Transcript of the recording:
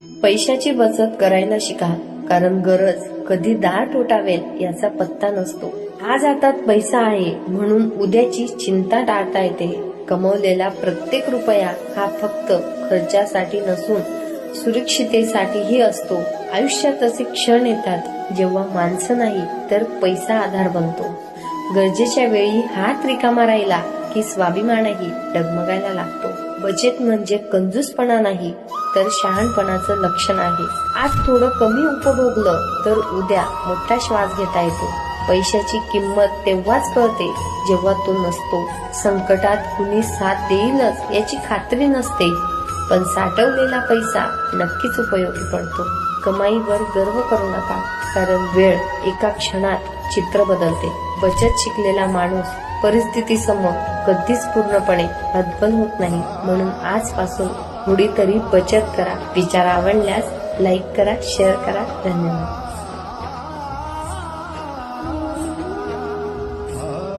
पैशाची बचत करायला शिका, कारण गरज कधी दार ठोठावेल याचा पत्ता नसतो. आज हातात पैसा आहे म्हणून उद्याची चिंता टाळता येते. कमवलेला प्रत्येक रुपया हा फक्त खर्चासाठी नसून सुरक्षितेसाठीही असतो. आयुष्यात असे क्षण येतात जेव्हा माणसं नाही तर पैसा आधार बनतो. गरजेच्या वेळी हात रिकामा राहिला की स्वाभिमानही डगमगायला लागतो. बचत म्हणजे कंजूसपणा नाही तर शहाणपणाचं लक्षण आहे. आज थोडं कमी उपभोगलं तर उद्या मोठा श्वास घेता येतो. पैशाची किंमत तेव्हाच कळते जेव्हा तो नसतो. संकटात कुणी साथ देईलच याची खात्री नसते, पण साठवलेला पैसा नक्कीच उपयोगी पडतो. कमाईवर गर्व करू नका, कारण वेळ एका क्षणात चित्र बदलते. बचत शिकलेला माणूस परिस्थितीसमोर कधीच पूर्णपणे हतबल होत नाही. म्हणून आजपासून थोडी तरी बचत करा. विचार आवडल्यास लाईक करा, शेअर करा. धन्यवाद.